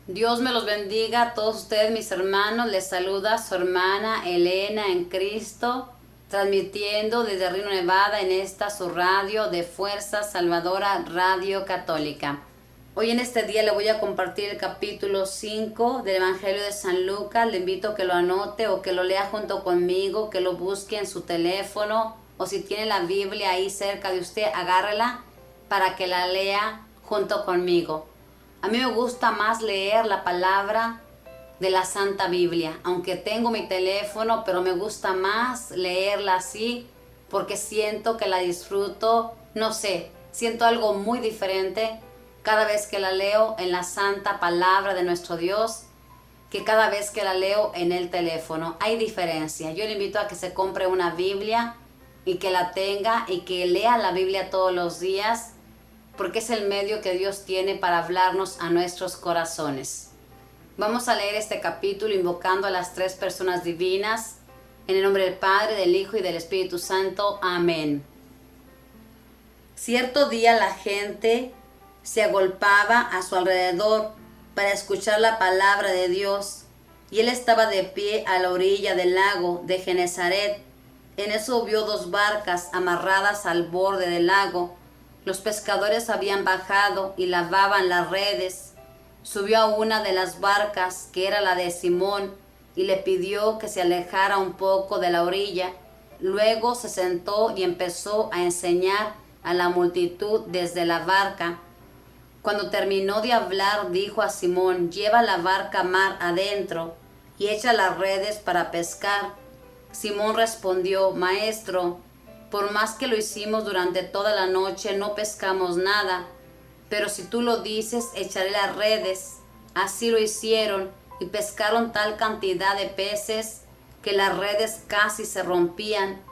Dios me los bendiga a todos ustedes, mis hermanos. Les saluda su hermana Elena en Cristo, transmitiendo desde Reno, Nevada, en esta su radio de Fuerza Salvadora Radio Católica. Hoy en este día le voy a compartir el capítulo 5 del Evangelio de San Lucas. Le invito a que lo anote o que lo lea junto conmigo, que lo busque en su teléfono, o si tiene la Biblia ahí cerca de usted, agárrela para que la lea junto conmigo. A mí me gusta más leer la palabra de la Santa Biblia, aunque tengo mi teléfono, pero me gusta más leerla así porque siento que la disfruto, no sé, siento algo muy diferente cada vez que la leo en la santa palabra de nuestro Dios que cada vez que la leo en el teléfono. Hay diferencia. Yo le invito a que se compre una Biblia y que la tenga y que lea la Biblia todos los días, porque es el medio que Dios tiene para hablarnos a nuestros corazones. Vamos a leer este capítulo invocando a las tres personas divinas, en el nombre del Padre, del Hijo y del Espíritu Santo. Amén. Cierto día la gente se agolpaba a su alrededor para escuchar la palabra de Dios, y él estaba de pie a la orilla del lago de Genesaret. En eso vio dos barcas amarradas al borde del lago. Los pescadores habían bajado y lavaban las redes. Subió a una de las barcas, que era la de Simón, y le pidió que se alejara un poco de la orilla. Luego se sentó y empezó a enseñar a la multitud desde la barca. Cuando terminó de hablar, dijo a Simón: «Lleva la barca mar adentro y echa las redes para pescar». Simón respondió: «Maestro, por más que lo hicimos durante toda la noche, no pescamos nada, pero si tú lo dices, echaré las redes». Así lo hicieron y pescaron tal cantidad de peces que las redes casi se rompían.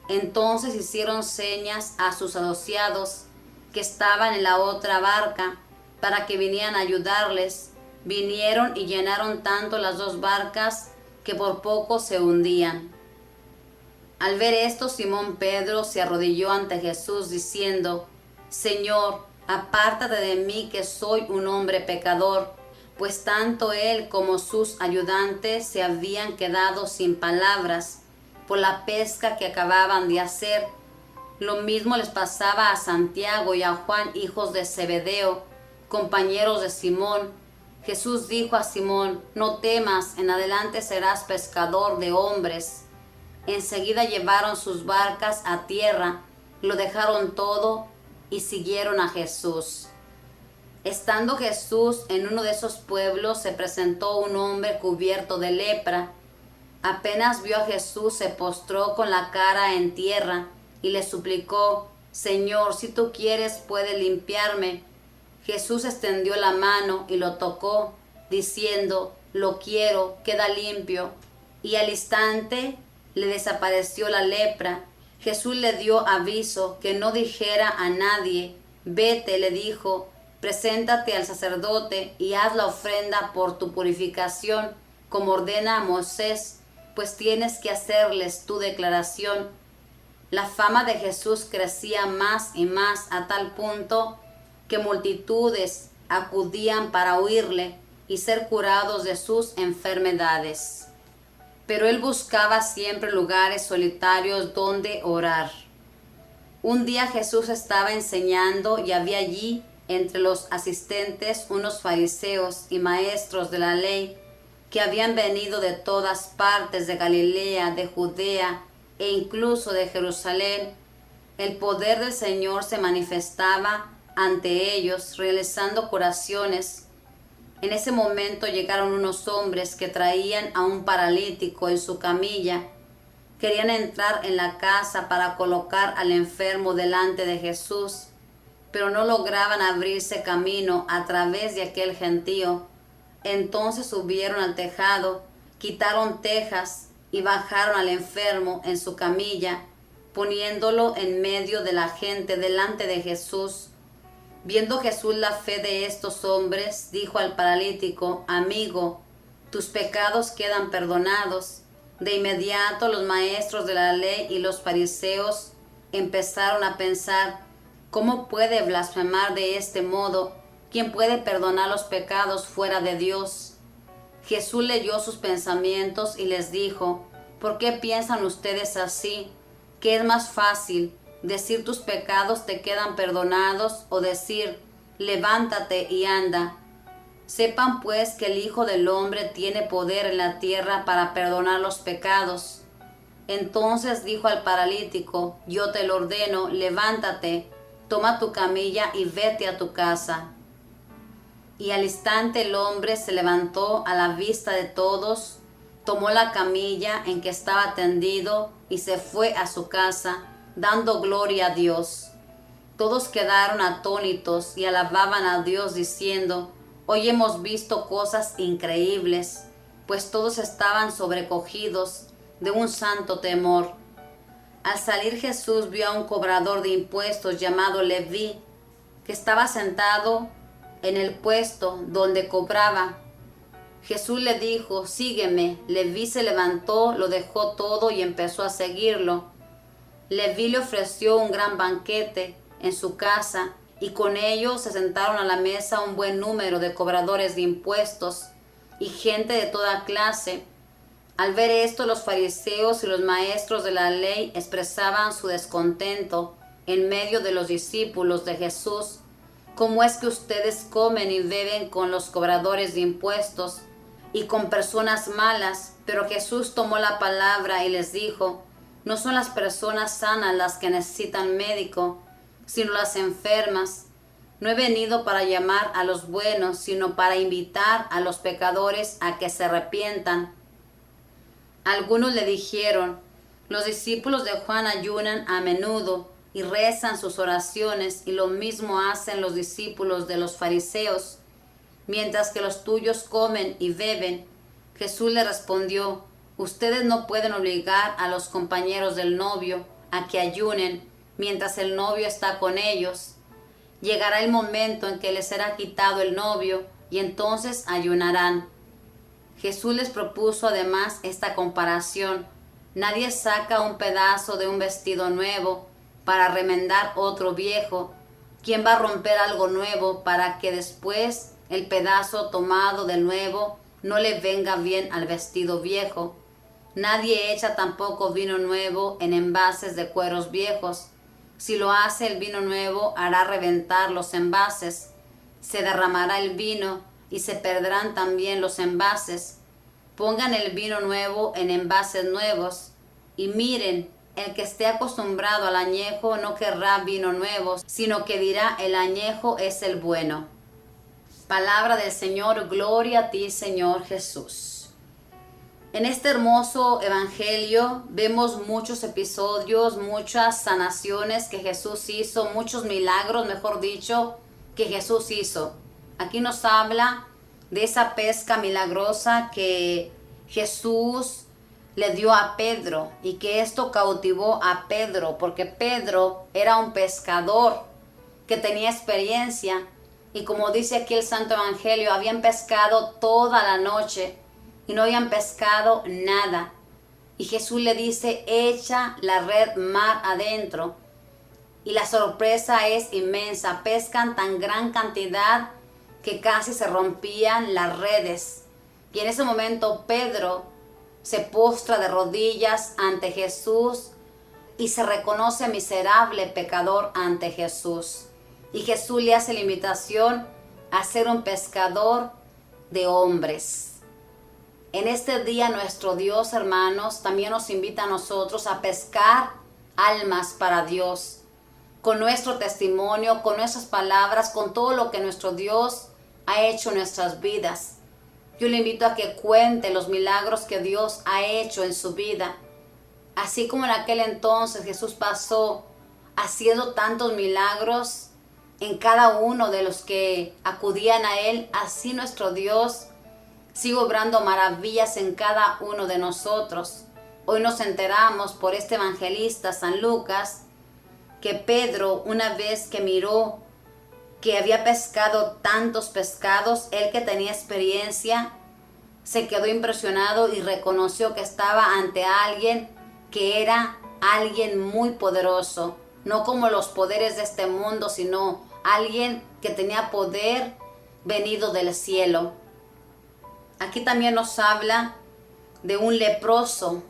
Entonces hicieron señas a sus asociados que estaban en la otra barca para que vinieran a ayudarles. Vinieron y llenaron tanto las dos barcas que por poco se hundían. Al ver esto, Simón Pedro se arrodilló ante Jesús diciendo: «Señor, apártate de mí, que soy un hombre pecador». Pues tanto él como sus ayudantes se habían quedado sin palabras por la pesca que acababan de hacer. Lo mismo les pasaba a Santiago y a Juan, hijos de Zebedeo, compañeros de Simón. Jesús dijo a Simón: «No temas, en adelante serás pescador de hombres». Enseguida llevaron sus barcas a tierra, lo dejaron todo y siguieron a Jesús. Estando Jesús en uno de esos pueblos, se presentó un hombre cubierto de lepra. Apenas vio a Jesús, se postró con la cara en tierra y le suplicó: «Señor, si tú quieres, puedes limpiarme». Jesús extendió la mano y lo tocó, diciendo: «Lo quiero, queda limpio». Y al instante le desapareció la lepra. Jesús le dio aviso que no dijera a nadie. «Vete», le dijo, «preséntate al sacerdote y haz la ofrenda por tu purificación, como ordena Moisés, pues tienes que hacerles tu declaración». La fama de Jesús crecía más y más, a tal punto que multitudes acudían para oírle y ser curados de sus enfermedades. Pero él buscaba siempre lugares solitarios donde orar. Un día Jesús estaba enseñando y había allí entre los asistentes unos fariseos y maestros de la ley que habían venido de todas partes de Galilea, de Judea e incluso de Jerusalén. El poder del Señor se manifestaba ante ellos, realizando curaciones. En ese momento llegaron unos hombres que traían a un paralítico en su camilla. Querían entrar en la casa para colocar al enfermo delante de Jesús, pero no lograban abrirse camino a través de aquel gentío. Entonces subieron al tejado, quitaron tejas y bajaron al enfermo en su camilla, poniéndolo en medio de la gente delante de Jesús. Viendo Jesús la fe de estos hombres, dijo al paralítico: «Amigo, tus pecados quedan perdonados». De inmediato los maestros de la ley y los fariseos empezaron a pensar: «¿Cómo puede blasfemar de este modo?». ¿Quién puede perdonar los pecados fuera de Dios? Jesús leyó sus pensamientos y les dijo, ¿por qué piensan ustedes así? ¿Qué es más fácil, decir tus pecados te quedan perdonados o decir, levántate y anda? Sepan pues que el Hijo del Hombre tiene poder en la tierra para perdonar los pecados. Entonces dijo al paralítico, yo te lo ordeno, levántate, toma tu camilla y vete a tu casa. Y al instante el hombre se levantó a la vista de todos, tomó la camilla en que estaba tendido y se fue a su casa, dando gloria a Dios. Todos quedaron atónitos y alababan a Dios diciendo, hoy hemos visto cosas increíbles, pues todos estaban sobrecogidos de un santo temor. Al salir Jesús vio a un cobrador de impuestos llamado Leví, que estaba sentado en el puesto donde cobraba. Jesús le dijo, sígueme. Leví se levantó, lo dejó todo y empezó a seguirlo. Leví le ofreció un gran banquete en su casa y con ellos se sentaron a la mesa un buen número de cobradores de impuestos y gente de toda clase. Al ver esto, los fariseos y los maestros de la ley expresaban su descontento en medio de los discípulos de Jesús. ¿Cómo es que ustedes comen y beben con los cobradores de impuestos y con personas malas? Pero Jesús tomó la palabra y les dijo, no son las personas sanas las que necesitan médico, sino las enfermas. No he venido para llamar a los buenos, sino para invitar a los pecadores a que se arrepientan. Algunos le dijeron, los discípulos de Juan ayunan a menudo y rezan sus oraciones, y lo mismo hacen los discípulos de los fariseos, mientras que los tuyos comen y beben. Jesús le respondió, ustedes no pueden obligar a los compañeros del novio a que ayunen mientras el novio está con ellos. Llegará el momento en que les será quitado el novio y entonces ayunarán. Jesús les propuso además esta comparación. Nadie saca un pedazo de un vestido nuevo para remendar otro viejo. ¿Quién va a romper algo nuevo para que después el pedazo tomado del nuevo no le venga bien al vestido viejo? Nadie echa tampoco vino nuevo en envases de cueros viejos. Si lo hace, el vino nuevo hará reventar los envases. Se derramará el vino y se perderán también los envases. Pongan el vino nuevo en envases nuevos. Y miren, el que esté acostumbrado al añejo no querrá vino nuevo, sino que dirá, el añejo es el bueno. Palabra del Señor, gloria a ti, Señor Jesús. En este hermoso evangelio vemos muchos episodios, muchas sanaciones que Jesús hizo, muchos milagros, mejor dicho, que Jesús hizo. Aquí nos habla de esa pesca milagrosa que Jesús le dio a Pedro y que esto cautivó a Pedro, porque Pedro era un pescador que tenía experiencia y como dice aquí el Santo Evangelio, habían pescado toda la noche y no habían pescado nada. Y Jesús le dice, echa la red mar adentro. Y la sorpresa es inmensa, pescan tan gran cantidad que casi se rompían las redes. Y en ese momento Pedro se postra de rodillas ante Jesús y se reconoce miserable pecador ante Jesús. Y Jesús le hace la invitación a ser un pescador de hombres. En este día nuestro Dios, hermanos, también nos invita a nosotros a pescar almas para Dios. Con nuestro testimonio, con nuestras palabras, con todo lo que nuestro Dios ha hecho en nuestras vidas. Yo le invito a que cuente los milagros que Dios ha hecho en su vida. Así como en aquel entonces Jesús pasó haciendo tantos milagros en cada uno de los que acudían a Él, así nuestro Dios sigue obrando maravillas en cada uno de nosotros. Hoy nos enteramos por este evangelista San Lucas que Pedro, una vez que miró que había pescado tantos pescados, él que tenía experiencia, se quedó impresionado y reconoció que estaba ante alguien que era alguien muy poderoso, no como los poderes de este mundo, sino alguien que tenía poder venido del cielo. Aquí también nos habla de un leproso.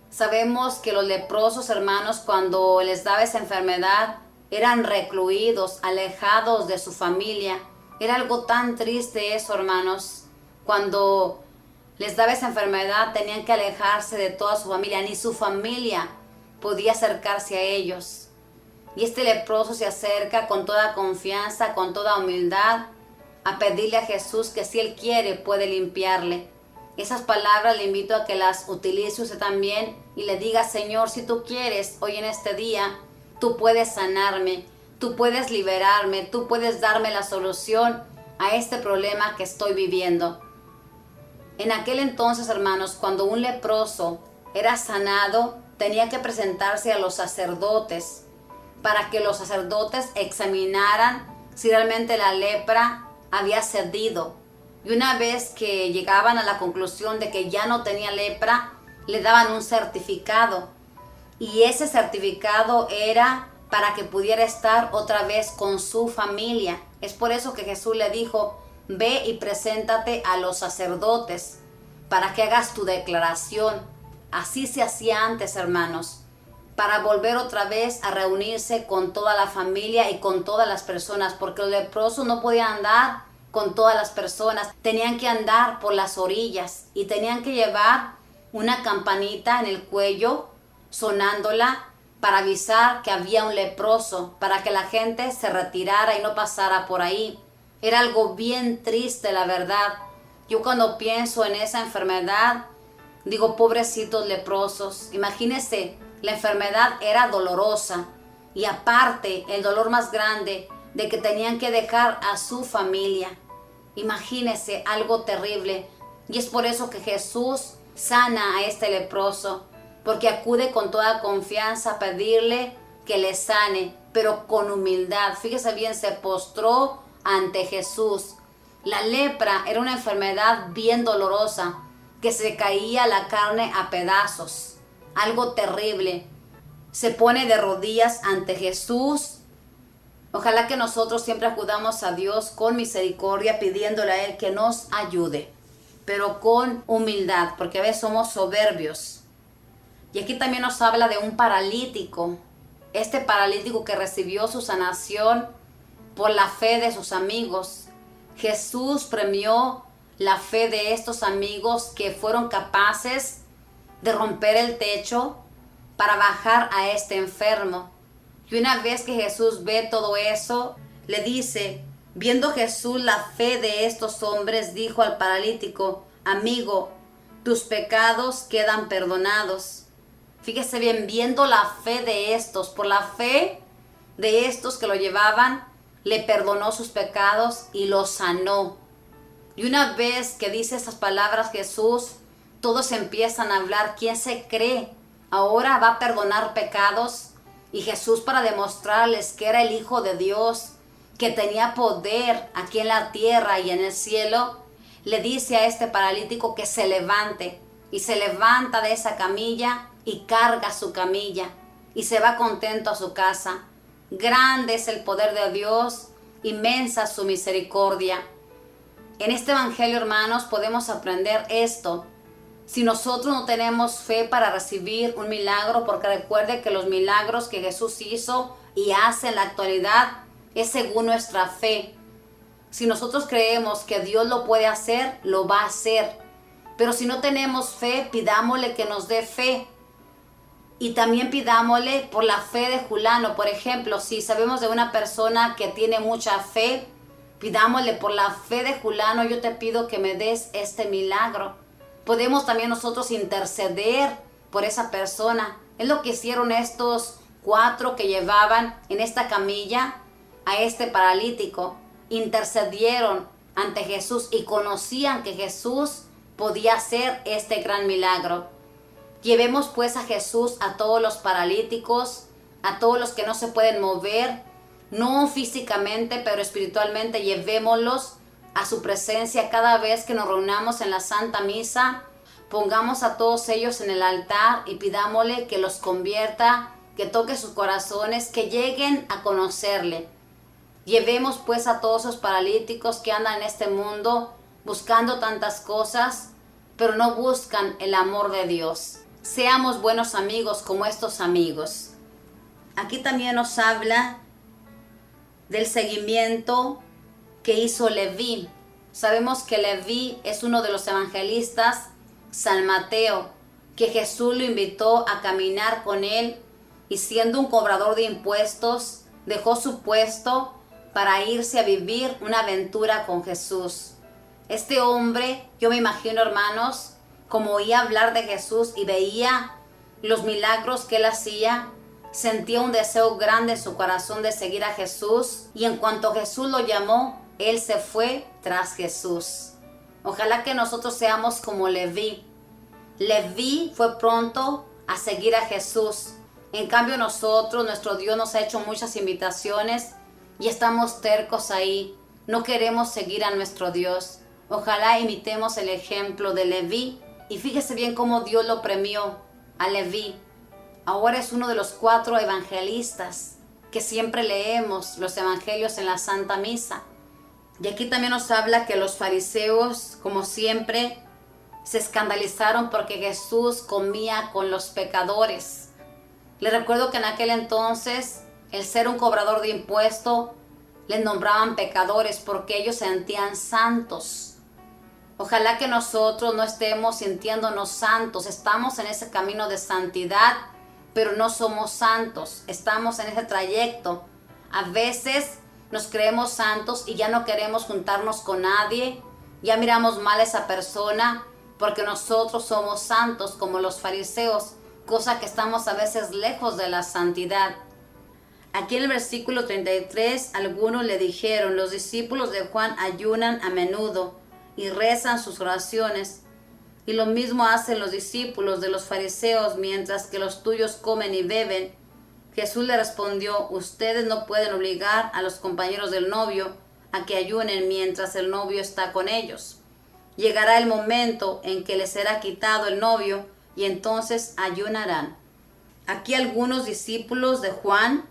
Sabemos que los leprosos, hermanos, cuando les daba esa enfermedad, eran recluidos, alejados de su familia. Era algo tan triste eso, hermanos. Cuando les daba esa enfermedad, tenían que alejarse de toda su familia. Ni su familia podía acercarse a ellos. Y este leproso se acerca con toda confianza, con toda humildad, a pedirle a Jesús que si Él quiere puede limpiarle. Esas palabras le invito a que las utilice usted también y le diga: Señor, si tú quieres, hoy en este día, tú puedes sanarme, tú puedes liberarme, tú puedes darme la solución a este problema que estoy viviendo. En aquel entonces, hermanos, cuando un leproso era sanado, tenía que presentarse a los sacerdotes para que los sacerdotes examinaran si realmente la lepra había cedido. Y una vez que llegaban a la conclusión de que ya no tenía lepra, le daban un certificado. Y ese certificado era para que pudiera estar otra vez con su familia. Es por eso que Jesús le dijo: ve y preséntate a los sacerdotes para que hagas tu declaración. Así se hacía antes, hermanos, para volver otra vez a reunirse con toda la familia y con todas las personas, porque los leprosos no podían andar con todas las personas, tenían que andar por las orillas y tenían que llevar una campanita en el cuello, sonándola para avisar que había un leproso, para que la gente se retirara y no pasara por ahí. Era algo bien triste, la verdad. Yo cuando pienso en esa enfermedad, digo: pobrecitos leprosos. Imagínense, la enfermedad era dolorosa y aparte el dolor más grande de que tenían que dejar a su familia. Imagínense, algo terrible. Y es por eso que Jesús sana a este leproso, porque acude con toda confianza a pedirle que le sane, pero con humildad. Fíjese bien, se postró ante Jesús. La lepra era una enfermedad bien dolorosa, que se caía la carne a pedazos. Algo terrible. Se pone de rodillas ante Jesús. Ojalá que nosotros siempre acudamos a Dios con misericordia, pidiéndole a Él que nos ayude, pero con humildad, porque a veces somos soberbios. Y aquí también nos habla de un paralítico. Este paralítico que recibió su sanación por la fe de sus amigos. Jesús premió la fe de estos amigos que fueron capaces de romper el techo para bajar a este enfermo. Y una vez que Jesús ve todo eso, le dice: viendo Jesús la fe de estos hombres, dijo al paralítico: amigo, tus pecados quedan perdonados. Fíjese bien, viendo la fe de estos, por la fe de estos que lo llevaban, le perdonó sus pecados y lo sanó. Y una vez que dice estas palabras Jesús, todos empiezan a hablar: ¿quién se cree? Ahora va a perdonar pecados. Y Jesús, para demostrarles que era el Hijo de Dios, que tenía poder aquí en la tierra y en el cielo, le dice a este paralítico que se levante. Y se levanta de esa camilla y carga su camilla y se va contento a su casa. Grande es el poder de Dios, inmensa su misericordia. En este evangelio, hermanos, podemos aprender esto. Si nosotros no tenemos fe para recibir un milagro, porque recuerde que los milagros que Jesús hizo y hace en la actualidad es según nuestra fe. Si nosotros creemos que Dios lo puede hacer, lo va a hacer. Pero si no tenemos fe, pidámosle que nos dé fe. Y también pidámosle por la fe de Julano. Por ejemplo, si sabemos de una persona que tiene mucha fe, pidámosle: por la fe de Julano, yo te pido que me des este milagro. Podemos también nosotros interceder por esa persona. Es lo que hicieron estos 4 que llevaban en esta camilla a este paralítico. Intercedieron ante Jesús y conocían que Jesús podía hacer este gran milagro. Llevemos pues a Jesús a todos los paralíticos, a todos los que no se pueden mover, no físicamente, pero espiritualmente. Llevémoslos a su presencia cada vez que nos reunamos en la Santa Misa. Pongamos a todos ellos en el altar y pidámosle que los convierta, que toque sus corazones, que lleguen a conocerle. Llevemos pues a todos esos paralíticos que andan en este mundo buscando tantas cosas, pero no buscan el amor de Dios. Seamos buenos amigos como estos amigos. Aquí también nos habla del seguimiento que hizo Leví. Sabemos que Leví es uno de los evangelistas, San Mateo, que Jesús lo invitó a caminar con él y siendo un cobrador de impuestos, dejó su puesto para irse a vivir una aventura con Jesús. Este hombre, yo me imagino, hermanos, como oía hablar de Jesús y veía los milagros que él hacía, sentía un deseo grande en su corazón de seguir a Jesús, y en cuanto Jesús lo llamó, él se fue tras Jesús. Ojalá que nosotros seamos como Leví. Leví fue pronto a seguir a Jesús. En cambio nosotros, nuestro Dios nos ha hecho muchas invitaciones y estamos tercos ahí. No queremos seguir a nuestro Dios. Ojalá imitemos el ejemplo de Leví. Y fíjese bien cómo Dios lo premió a Leví. Ahora es uno de los 4 evangelistas que siempre leemos los evangelios en la Santa Misa. Y aquí también nos habla que los fariseos, como siempre, se escandalizaron porque Jesús comía con los pecadores. Les recuerdo que en aquel entonces, el ser un cobrador de impuestos, les nombraban pecadores porque ellos se sentían santos. Ojalá que nosotros no estemos sintiéndonos santos. Estamos en ese camino de santidad, pero no somos santos. Estamos en ese trayecto. A veces nos creemos santos y ya no queremos juntarnos con nadie. Ya miramos mal a esa persona porque nosotros somos santos como los fariseos, cosa que estamos a veces lejos de la santidad. Aquí en el versículo 33, algunos le dijeron: los discípulos de Juan ayunan a menudo y rezan sus oraciones, y lo mismo hacen los discípulos de los fariseos, mientras que los tuyos comen y beben. Jesús le respondió: ustedes no pueden obligar a los compañeros del novio a que ayunen mientras el novio está con ellos. Llegará el momento en que les será quitado el novio y entonces ayunarán. Aquí algunos discípulos de Juan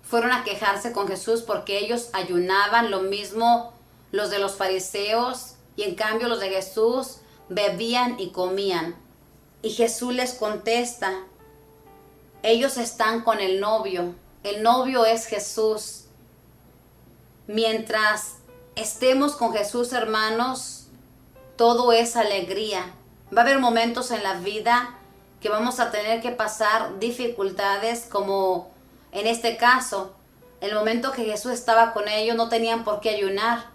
fueron a quejarse con Jesús porque ellos ayunaban, lo mismo los de los fariseos, y en cambio los de Jesús bebían y comían. Y Jesús les contesta: ellos están con el novio es Jesús. Mientras estemos con Jesús, hermanos, todo es alegría. Va a haber momentos en la vida que vamos a tener que pasar dificultades, como en este caso, el momento que Jesús estaba con ellos no tenían por qué ayunar,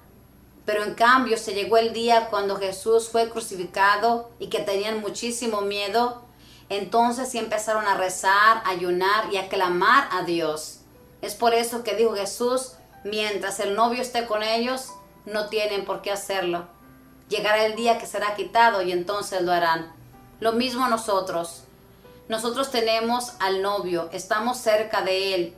pero en cambio se llegó el día cuando Jesús fue crucificado y que tenían muchísimo miedo. Entonces sí empezaron a rezar, a ayunar y a clamar a Dios. Es por eso que dijo Jesús: mientras el novio esté con ellos, no tienen por qué hacerlo. Llegará el día que será quitado y entonces lo harán. Lo mismo nosotros. Nosotros tenemos al novio, estamos cerca de él.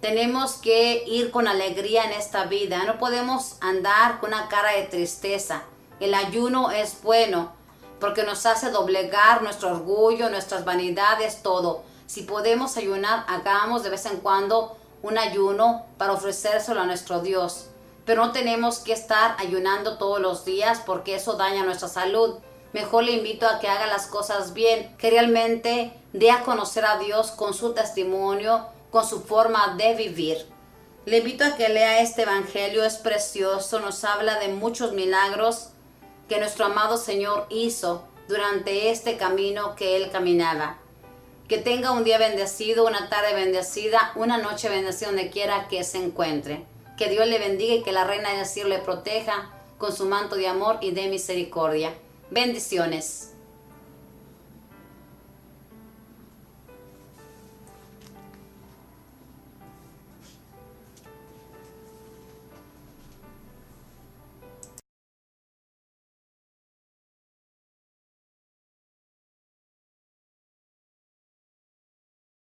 Tenemos que ir con alegría en esta vida. No podemos andar con una cara de tristeza. El ayuno es bueno porque nos hace doblegar nuestro orgullo, nuestras vanidades, todo. Si podemos ayunar, hagamos de vez en cuando un ayuno para ofrecérselo a nuestro Dios. Pero no tenemos que estar ayunando todos los días porque eso daña nuestra salud. Mejor le invito a que haga las cosas bien, que realmente dé a conocer a Dios con su testimonio, con su forma de vivir. Le invito a que lea este evangelio, es precioso, nos habla de muchos milagros que nuestro amado Señor hizo durante este camino que Él caminaba. Que tenga un día bendecido, una tarde bendecida, una noche bendecida donde quiera que se encuentre. Que Dios le bendiga y que la Reina del Cielo le proteja con su manto de amor y de misericordia. Bendiciones.